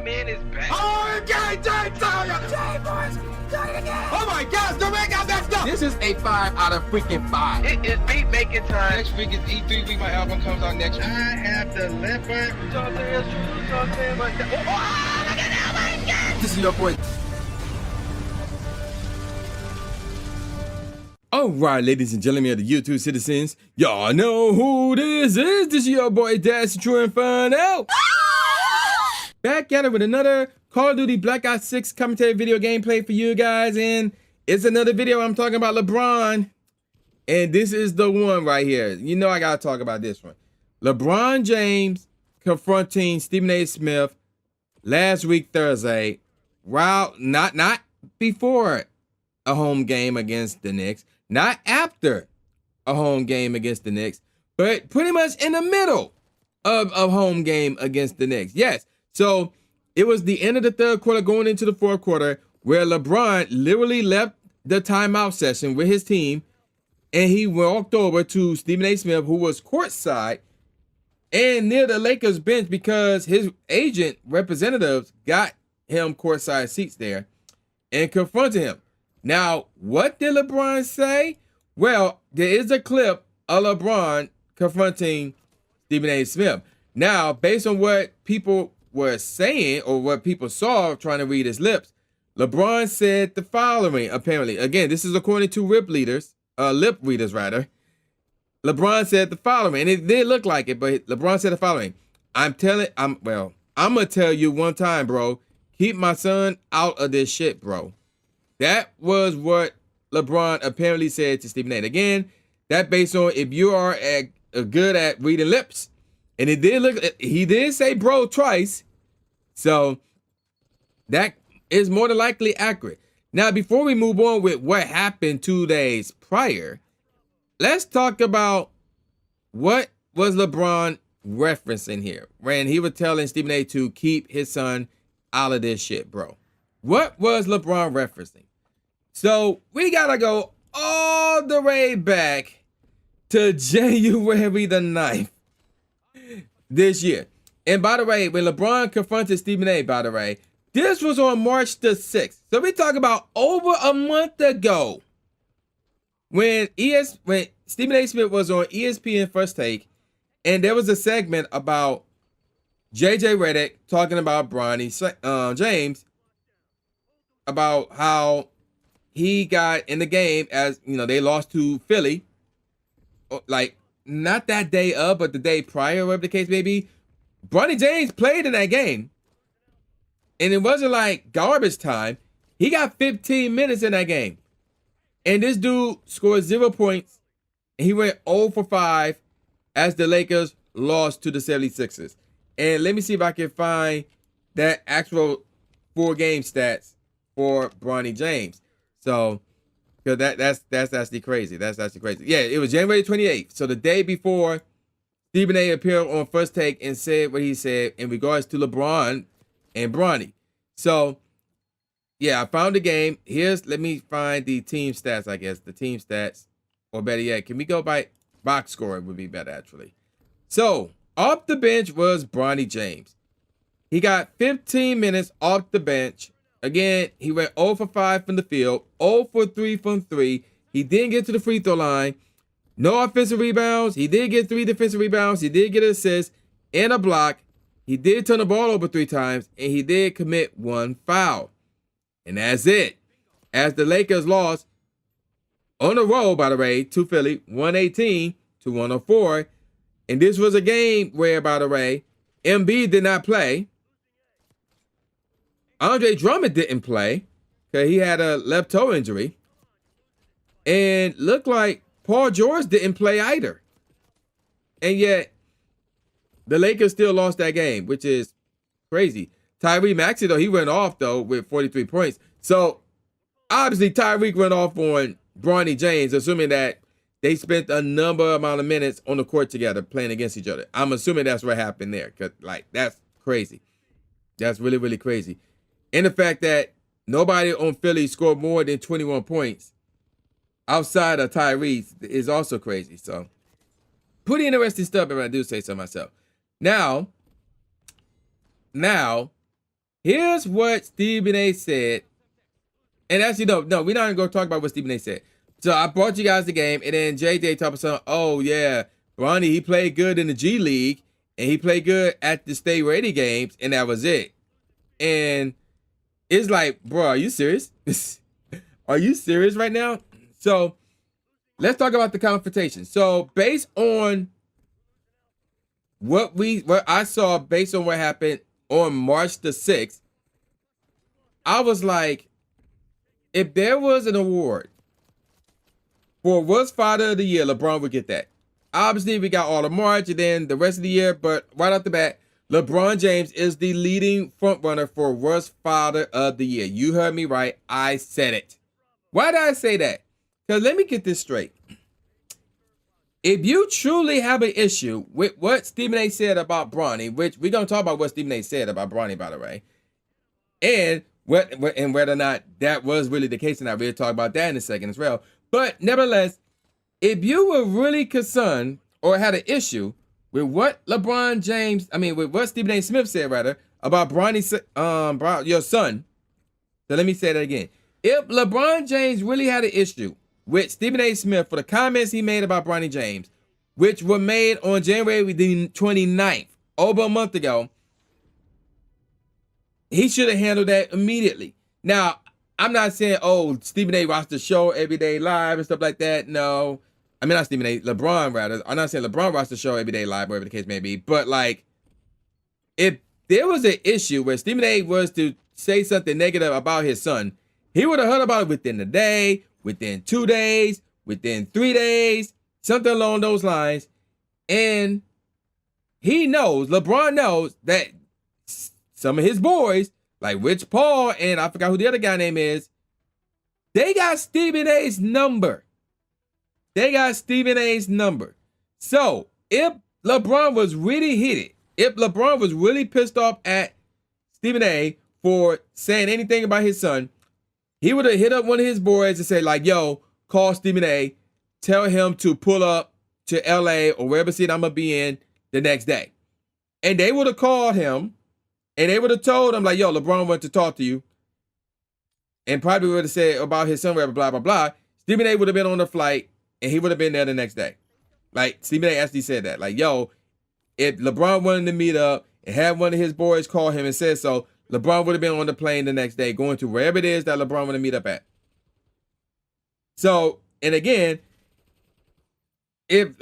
man is back. Oh, okay, James, boys. Oh my gosh, the man got that stuff. This is a 5 out of freaking 5. It is beat making time. Next week is E3 week. My album comes out next week. I have the leopard. This is your boy. All right, ladies and gentlemen of the YouTube citizens, y'all know who this is. This is your boy, Dash True Inferno. Back at it with another Call of Duty Black Ops 6 commentary video gameplay for you guys. And it's another video I'm talking about LeBron. And this is the one right here. You know I got to talk about this one. LeBron James confronting Stephen A. Smith last week, Thursday. Wow, not before a home game against the Knicks. Not after a home game against the Knicks, but pretty much in the middle of a home game against the Knicks. Yes, so it was the end of the third quarter going into the fourth quarter where LeBron literally left the timeout session with his team and he walked over to Stephen A. Smith, who was courtside and near the Lakers bench because his agent representatives got him courtside seats there and confronted him. Now, what did LeBron say? Well, there is a clip of LeBron confronting Stephen A. Smith. Now, based on what people were saying or what people saw trying to read his lips, LeBron said the following, apparently. Again, this is according to lip readers, rather. LeBron said the following, and it did look like it, but LeBron said the following. I'm going to tell you one time, bro. Keep my son out of this shit, bro. That was what LeBron apparently said to Stephen A. Again, that based on if you are good at reading lips, and he did say bro twice, so that is more than likely accurate. Now, before we move on with what happened 2 days prior, let's talk about what was LeBron referencing here when he was telling Stephen A. to keep his son out of this shit, bro. What was LeBron referencing? So we gotta go all the way back to January the 9th this year. And by the way, when LeBron confronted Stephen A., by the way, this was on March the 6th. So we talk about over a month ago when Stephen A. Smith was on ESPN First Take, and there was a segment about JJ Redick talking about Bronny James, about how he got in the game as, you know, they lost to Philly, like not that day of, but the day prior, whatever the case may be. Bronny James played in that game, and it wasn't like garbage time. He got 15 minutes in that game, and this dude scored 0 points, and he went 0 for 5 as the Lakers lost to the 76ers. And let me see if I can find that actual 4-game stats for Bronny James. So, because that's actually crazy. That's actually crazy. Yeah, it was January 28th. So the day before Stephen A. appeared on First Take and said what he said in regards to LeBron and Bronny. So, yeah, I found the game. Let me find the team stats, I guess. The team stats. Or better yet, can we go by box score? Would be better, actually. So, off the bench was Bronny James. He got 15 minutes off the bench. Again, he went 0 for 5 from the field, 0 for 3 from 3. He didn't get to the free throw line. No offensive rebounds. He did get 3 defensive rebounds. He did get an assist and a block. He did turn the ball over 3 times, and he did commit 1 foul. And that's it. As the Lakers lost on the road, by the way, to Philly, 118-104. And this was a game where, by the way, Embiid did not play. Andre Drummond didn't play because he had a left toe injury. And looked like Paul George didn't play either. And yet, the Lakers still lost that game, which is crazy. Tyrese Maxey, though, he went off, though, with 43 points. So, obviously, Tyreek went off on Bronny James, assuming that they spent a amount of minutes on the court together playing against each other. I'm assuming that's what happened there, because, like, that's crazy. That's really, really crazy. And the fact that nobody on Philly scored more than 21 points outside of Tyrese is also crazy. So, pretty interesting stuff if I do say so myself. Now, Here's what Stephen A. said. And actually, no, we're not even going to talk about what Stephen A. said. So I brought you guys the game, and then JJ talked about something. Oh, yeah, Bronny, he played good in the G League, and he played good at the state ready games, and that was it. And it's like, bro, are you serious? Are you serious right now? So let's talk about the confrontation. So based on what I saw, based on what happened on March the 6th, I was like, if there was an award for worst father of the year, LeBron would get that. Obviously, we got all of March and then the rest of the year, but right off the bat, LeBron James is the leading frontrunner for worst father of the year. You heard me right. I said it. Why did I say that? Because let me get this straight. If you truly have an issue with what Stephen A. said about Bronny, which we're going to talk about what Stephen A. said about Bronny, by the way, and whether or not that was really the case, and I'll really talk about that in a second as well. But nevertheless, if you were really concerned or had an issue with what with what Stephen A. Smith said, rather, about Bronny's, your son, so let me say that again. If LeBron James really had an issue with Stephen A. Smith for the comments he made about Bronny James, which were made on January the 29th, over a month ago, he should have handled that immediately. Now, I'm not saying, Stephen A. watched the show every day live and stuff like that. No. I mean, not Stephen A. LeBron, rather. I'm not saying LeBron watched the show every day live, whatever the case may be. But, like, if there was an issue where Stephen A. was to say something negative about his son, he would have heard about it within the day, within 2 days, within 3 days, something along those lines. And LeBron knows that some of his boys, like Rich Paul and I forgot who the other guy name is, they got Stephen A.'s number. So if LeBron was really heated, if LeBron was really pissed off at Stephen A. for saying anything about his son, he would have hit up one of his boys and say, like, yo, call Stephen A., tell him to pull up to LA or wherever city I'm going to be in the next day. And they would have called him and they would have told him, like, yo, LeBron wanted to talk to you. And probably would have said about his son, blah, blah, blah. Stephen A. would have been on the flight and he would have been there the next day. Like, Stephen A. actually said that. Like, yo, if LeBron wanted to meet up and have one of his boys call him and said so, LeBron would have been on the plane the next day going to wherever it is that LeBron want to meet up at. So, and again, if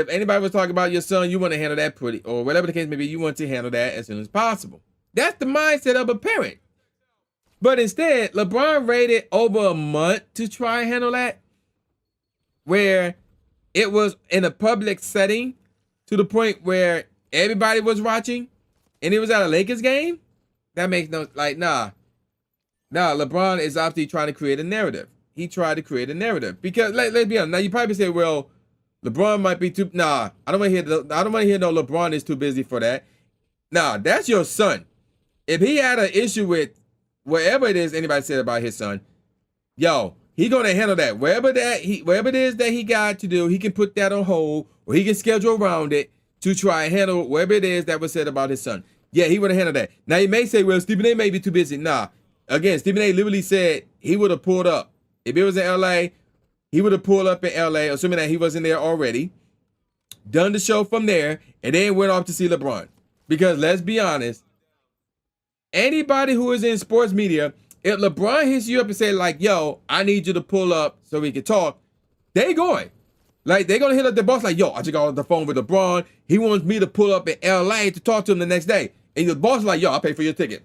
anybody was talking about your son, you want to handle that pretty, or whatever the case may be, you want to handle that as soon as possible. That's the mindset of a parent. But instead, LeBron waited over a month to try and handle that, where it was in a public setting to the point where everybody was watching and it was at a Lakers game. That makes no, like, nah, LeBron is obviously trying to create a narrative. He tried to create a narrative because let's be honest. Now you probably say, well, LeBron might be too, I don't want to hear no LeBron is too busy for that. Nah, that's your son. If he had an issue with whatever it is anybody said about his son, yo, he gonna handle that. Wherever it is that he got to do, he can put that on hold or he can schedule around it to try and handle whatever it is that was said about his son. Yeah, he would have handled that. Now, you may say, well, Stephen A. may be too busy. Nah. Again, Stephen A. literally said he would have pulled up. If it was in L.A., he would have pulled up in L.A., assuming that he wasn't there already, done the show from there, and then went off to see LeBron. Because let's be honest, anybody who is in sports media, if LeBron hits you up and say, like, yo, I need you to pull up so we can talk, they going. Like, they're going to hit up their boss like, yo, I just got on the phone with LeBron. He wants me to pull up in L.A. to talk to him the next day. And your boss is like, yo, I'll pay for your ticket.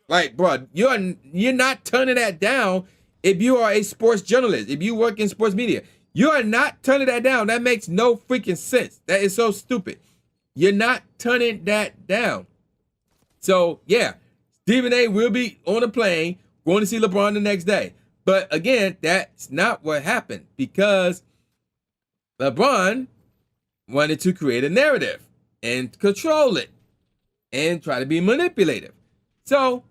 Like, bro, you're not turning that down if you are a sports journalist. If you work in sports media, you are not turning that down. That makes no freaking sense. That is so stupid. You're not turning that down. So, yeah, Stephen A. will be on a plane going to see LeBron the next day. But, again, that's not what happened because LeBron wanted to create a narrative and control it and try to be manipulative. So,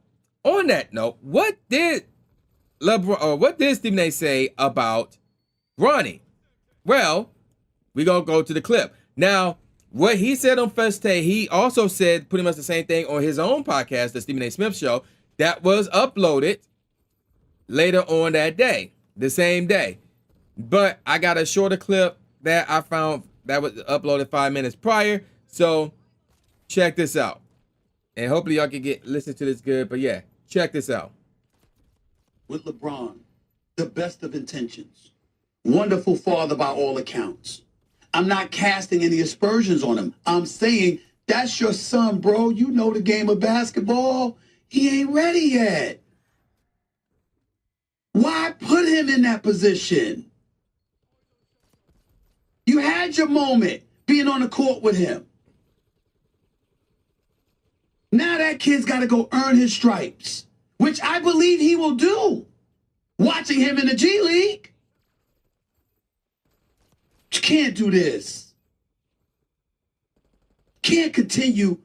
on that note, what did Stephen A. say about Bronny? Well, we're going to go to the clip. Now, what he said on First Take, he also said pretty much the same thing on his own podcast, the Stephen A. Smith Show, that was uploaded later on that day, the same day. But I got a shorter clip that I found that was uploaded 5 minutes prior. So check this out. And hopefully y'all can listen to this good. But yeah, check this out. With LeBron, the best of intentions. Wonderful father by all accounts. I'm not casting any aspersions on him. I'm saying, that's your son, bro. You know the game of basketball. He ain't ready yet. Why put him in that position? You had your moment being on the court with him. Now that kid's got to go earn his stripes, which I believe he will do. Watching him in the G League. You can't do this. Can't continue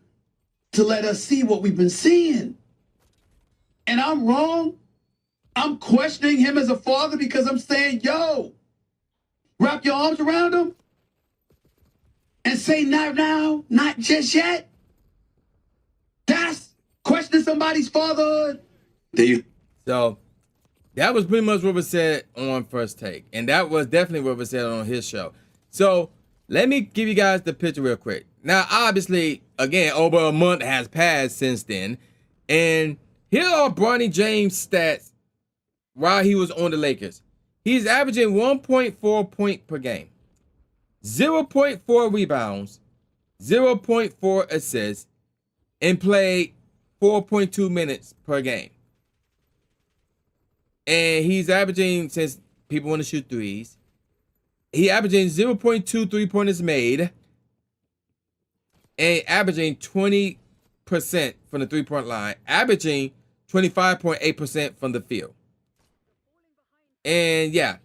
to let us see what we've been seeing. And I'm wrong. I'm questioning him as a father because I'm saying, yo, wrap your arms around him and say not now, not just yet. That's questioning somebody's fatherhood. So that was pretty much what was said on First Take. And that was definitely what was said on his show. So let me give you guys the picture real quick. Now, obviously, again, over a month has passed since then. And here are Bronny James' stats while he was on the Lakers. He's averaging 1.4 points per game, 0.4 rebounds, 0.4 assists, and played 4.2 minutes per game. And he's averaging, since people want to shoot threes, he averaging 0.2 3-pointers made and averaging 20% from the three-point line, averaging 25.8% from the field. And yeah,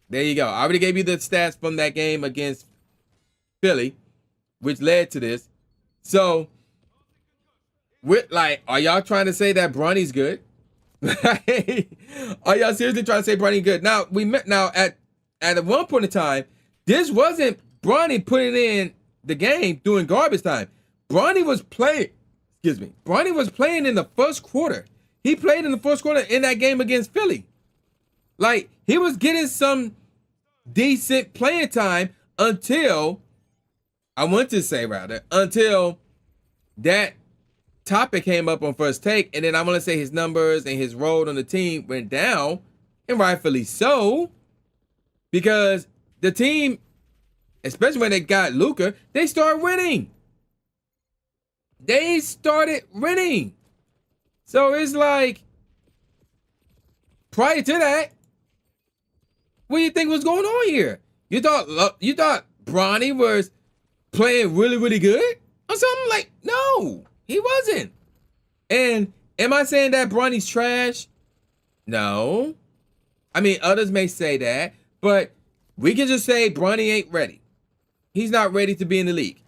there you go. I already gave you the stats from that game against Philly, which led to this. So, are y'all trying to say that Bronny's good? Are y'all seriously trying to say Bronny good? Now at one point in time, this wasn't Bronny putting in the game during garbage time. Bronny was playing in the first quarter. He played in the first quarter in that game against Philly. Like, he was getting some decent playing time until that topic came up on First Take, and then I want to say his numbers and his role on the team went down, and rightfully so, because the team, especially when they got Luka, they started winning. So it's like, prior to that, what do you think was going on here? You thought Bronny was playing really, really good or something? Like, no, he wasn't. And am I saying that Bronny's trash? No. I mean, others may say that, but we can just say Bronny ain't ready. He's not ready to be in the league.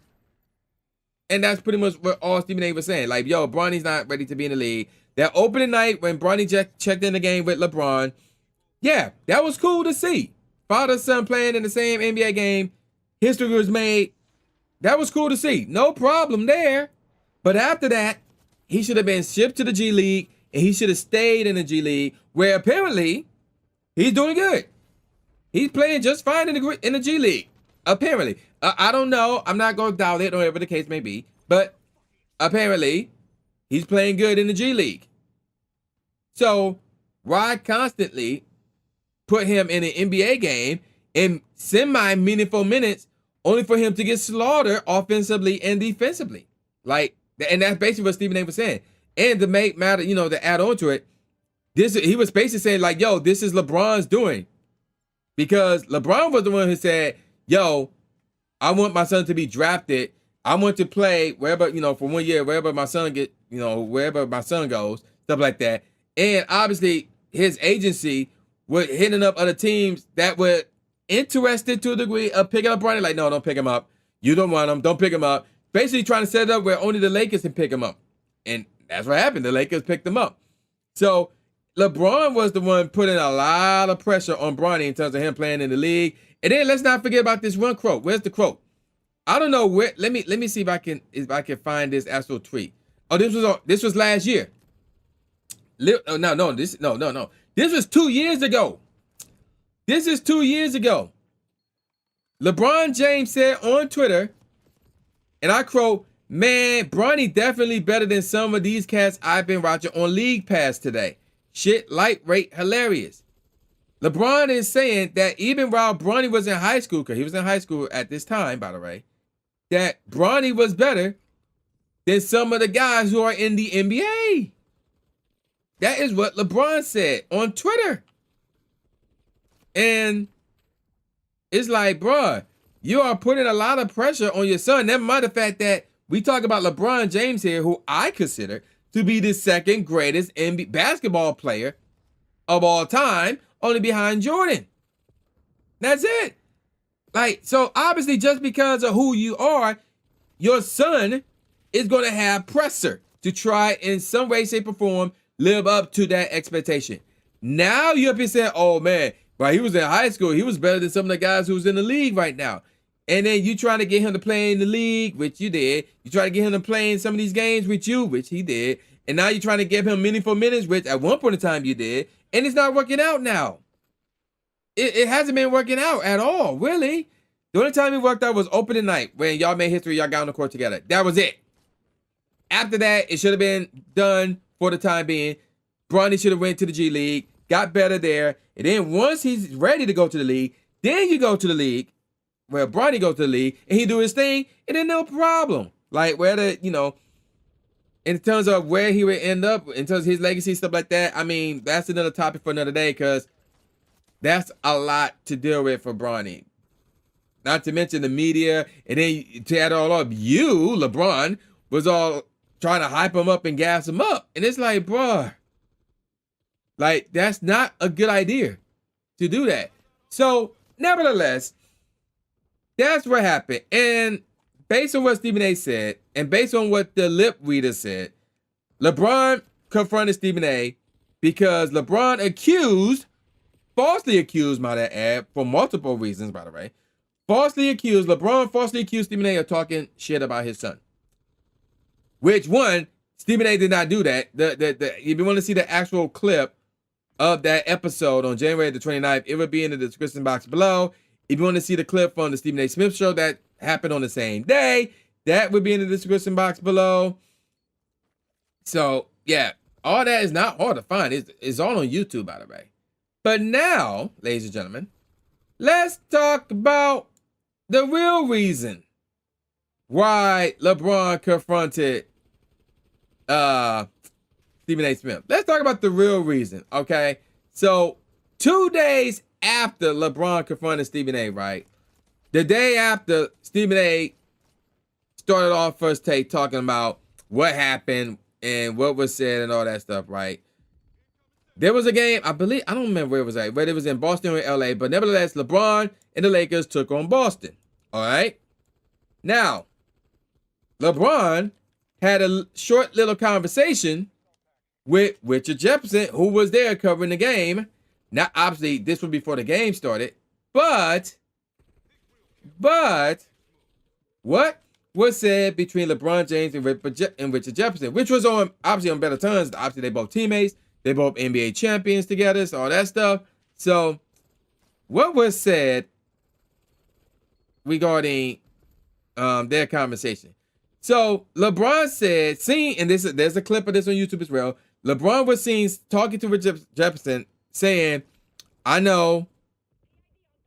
And that's pretty much what all Stephen A was saying. Like, yo, Bronny's not ready to be in the league. That opening night when Bronny checked in the game with LeBron, yeah, that was cool to see. Father son playing in the same NBA game. History was made. That was cool to see. No problem there. But after that, he should have been shipped to the G League, and he should have stayed in the G League, where apparently he's doing good. He's playing just fine in the G League, apparently. I don't know. I'm not going to doubt it, or whatever the case may be. But apparently, he's playing good in the G League. So why constantly put him in an NBA game in semi-meaningful minutes only for him to get slaughtered offensively and defensively? Like, and that's basically what Stephen A was saying. And to make matter, to add on to it, he was basically saying, like, yo, this is LeBron's doing. Because LeBron was the one who said, yo, I want my son to be drafted. I want to play wherever, for 1 year, wherever my son wherever my son goes, stuff like that. And obviously, his agency was hitting up other teams that were interested to a degree of picking up Bronny. Like, no, don't pick him up. You don't want him. Don't pick him up. Basically trying to set it up where only the Lakers can pick him up. And that's what happened. The Lakers picked him up. So LeBron was the one putting a lot of pressure on Bronny in terms of him playing in the league. And then let's not forget about this one quote. Where's the quote? I don't know where. Let me see if I can find this actual tweet. Oh, this was last year. No. This was 2 years ago. This is 2 years ago. LeBron James said on Twitter, and I quote, "Man, Bronny definitely better than some of these cats I've been watching on League Pass today. Shit, light rate, hilarious." LeBron is saying that even while Bronny was in high school, because he was in high school at this time, by the way, that Bronny was better than some of the guys who are in the NBA. That is what LeBron said on Twitter. And it's like, bruh, you are putting a lot of pressure on your son. Never mind the fact that we talk about LeBron James here, who I consider to be the second greatest NBA basketball player of all time, only behind Jordan. That's it. Like, so obviously just because of who you are, your son is going to have pressure to try in some way, shape, or form live up to that expectation. Now you're up here saying, oh man, while he was in high school, he was better than some of the guys who's in the league right now. And then you trying to get him to play in the league, which you did. You try to get him to play in some of these games with you, which he did. And now you're trying to give him meaningful minutes, which at one point in time you did. And it's not working out now. It hasn't been working out at all, really. The only time it worked out was opening night when y'all made history, y'all got on the court together. That was it. After that, it should have been done for the time being. Bronny should have went to the G League, got better there. And then once he's ready to go to the league, then you go to the league. Well, Bronny goes to the league and he do his thing, and then no problem. Like whether, in terms of where he would end up, in terms of his legacy, stuff like that, I mean, that's another topic for another day because that's a lot to deal with for Bronny. Not to mention the media, and then to add all up, you, LeBron, was all trying to hype him up and gas him up. And it's like, bruh, like, that's not a good idea to do that. So, nevertheless, that's what happened. And based on what Stephen A said, and based on what the lip reader said, LeBron confronted Stephen A because LeBron falsely accused, might I add, for multiple reasons, by the way, LeBron falsely accused Stephen A of talking shit about his son. Which one, Stephen A did not do that. If you want to see the actual clip of that episode on January the 29th, it would be in the description box below. If you want to see the clip from the Stephen A Smith show that happened on the same day, that would be in the description box below. So, yeah, all that is not hard to find. It's all on YouTube, by the way. But now, ladies and gentlemen, let's talk about the real reason why LeBron confronted Stephen A. Smith. Let's talk about the real reason, okay? So, 2 days after LeBron confronted Stephen A., right? The day after Stephen A. started off First Take talking about what happened and what was said and all that stuff, right? There was a game, I don't remember where it was at, whether it was in Boston or LA, but nevertheless, LeBron and the Lakers took on Boston, all right? Now, LeBron had a short little conversation with Richard Jefferson, who was there covering the game. Now, obviously, this was before the game started, but what was said between LeBron James and Richard Jefferson, which was obviously on better terms. Obviously, they both teammates. They both NBA champions together, so all that stuff. So, what was said regarding their conversation? So, LeBron said, and there's a clip of this on YouTube as well. LeBron was seen talking to Richard Jefferson, saying, I know.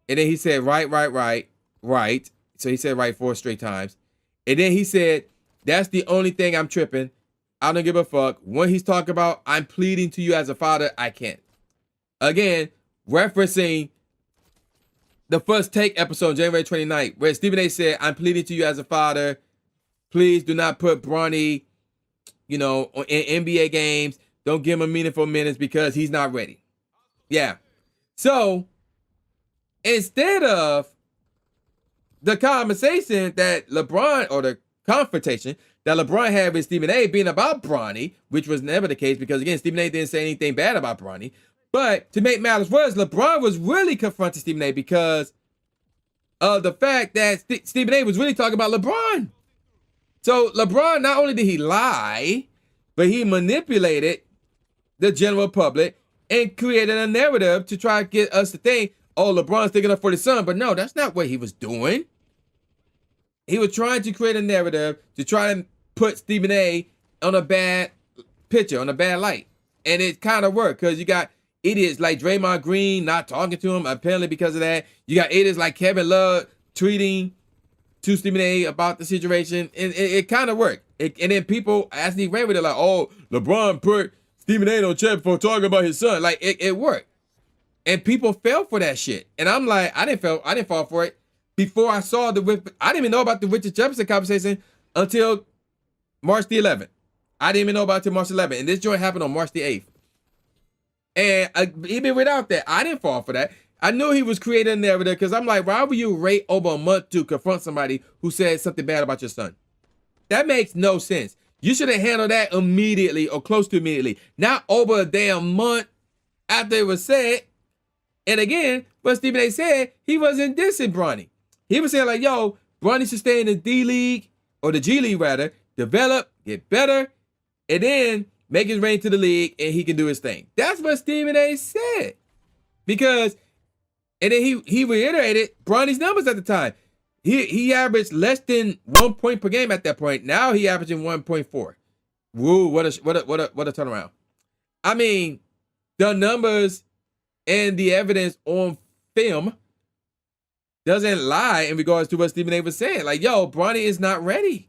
And then he said, right. So he said right 4 straight times. And then he said, that's the only thing I'm tripping. I don't give a fuck. When he's talking about, I'm pleading to you as a father, I can't. Again, referencing the First Take episode, January 29th, where Stephen A said, I'm pleading to you as a father. Please do not put Bronny, in NBA games. Don't give him meaningful minutes because he's not ready. Yeah. So, instead of the conversation that LeBron, or the confrontation that LeBron had with Stephen A being about Bronny, which was never the case because, again, Stephen A didn't say anything bad about Bronny. But to make matters worse, LeBron was really confronting Stephen A because of the fact that Stephen A was really talking about LeBron. So LeBron, not only did he lie, but he manipulated the general public and created a narrative to try to get us to think, oh, LeBron's sticking up for the son. But no, that's not what he was doing. He was trying to create a narrative to try to put Stephen A on a bad picture, on a bad light. And it kind of worked because you got idiots like Draymond Green not talking to him, apparently because of that. You got idiots like Kevin Love tweeting to Stephen A about the situation. And it kind of worked. And then people actually ran with it like, oh, LeBron put Stephen A on check for talking about his son. Like, it worked. And people fell for that shit. And I'm like, I didn't fall for it. Before I saw I didn't even know about the Richard Jefferson conversation until March the 11th. I didn't even know about it until March 11th. And this joint happened on March the 8th. And even without that, I didn't fall for that. I knew he was creating a narrative because I'm like, why would you wait over a month to confront somebody who said something bad about your son? That makes no sense. You should have handled that immediately or close to immediately. Not over a damn month after it was said. And again, what Stephen A said, he wasn't dissing Bronny. He was saying like, yo, Bronny should stay in the D-League, or the G-League rather, develop, get better, and then make his reign to the league, and he can do his thing. That's what Stephen A said. Because, and then he reiterated Bronny's numbers at the time. He averaged less than 1 point per game at that point. Now he averaging 1.4. Woo, what a turnaround. I mean, the numbers and the evidence on film doesn't lie in regards to what Stephen A was saying. Like, yo, Bronny is not ready.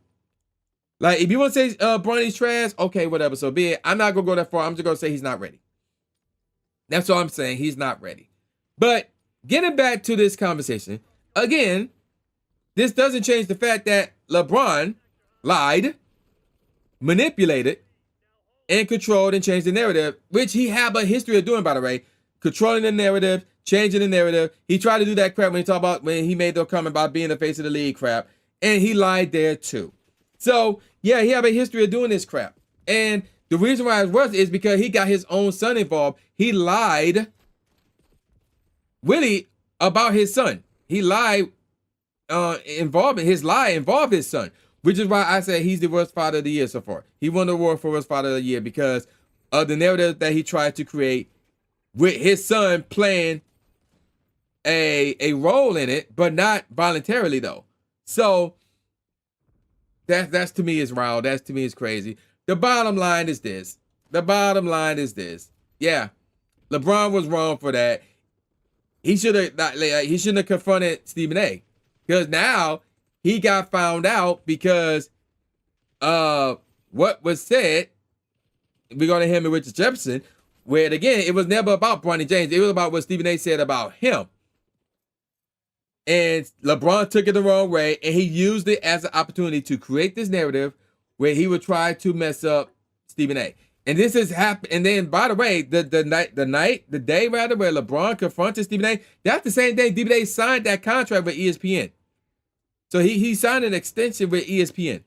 Like, if you want to say Bronny's trash, okay, whatever, so be it. I'm not going to go that far. I'm just going to say he's not ready. That's all I'm saying. He's not ready. But getting back to this conversation, again, this doesn't change the fact that LeBron lied, manipulated, and controlled and changed the narrative, which he had a history of doing, by the way. Controlling the narrative, changing the narrative. He tried to do that crap when he made the comment about being the face of the league crap. And he lied there too. So, yeah, he had a history of doing this crap. And the reason why it was is because he got his own son involved. He lied really about his son. He lied his lie involved his son. Which is why I say he's the worst father of the year so far. He won the award for worst father of the year because of the narrative that he tried to create with his son playing a role in it, but not voluntarily though. So that's to me is wild. That's to me is crazy. The bottom line is this. Yeah, LeBron was wrong for that. He shouldn't have confronted Stephen A. Because now he got found out because what was said regarding him and Richard Jefferson, where again, it was never about Bronny James. It was about what Stephen A said about him. And LeBron took it the wrong way, and he used it as an opportunity to create this narrative where he would try to mess up Stephen A. And this has happened. And then, by the way, the day where LeBron confronted Stephen A, that's the same day Stephen A signed that contract with ESPN. So he signed an extension with ESPN.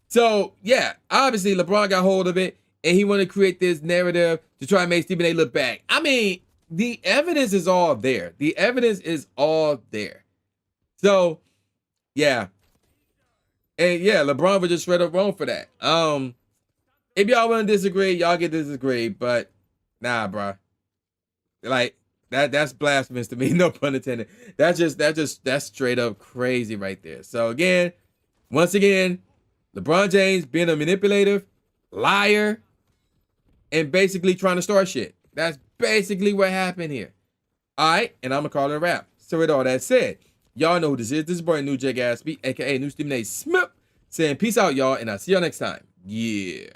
So, yeah, obviously LeBron got hold of it, and he wanted to create this narrative to try and make Stephen A look bad. I mean, the evidence is all there. So, yeah. And yeah, LeBron was just straight up wrong for that. If y'all want to disagree, y'all can disagree, but nah, bro. Like, that's blasphemous to me, no pun intended. That's straight up crazy right there. So again, once again, LeBron James being a manipulative, liar, and basically trying to start shit. That's basically what happened here. All right, and I'm gonna call it a wrap. So with all that said, y'all know who this is. This is boy New J Gatsby, aka New Stephen A Smith, saying peace out, y'all, and I'll see y'all next time. Yeah.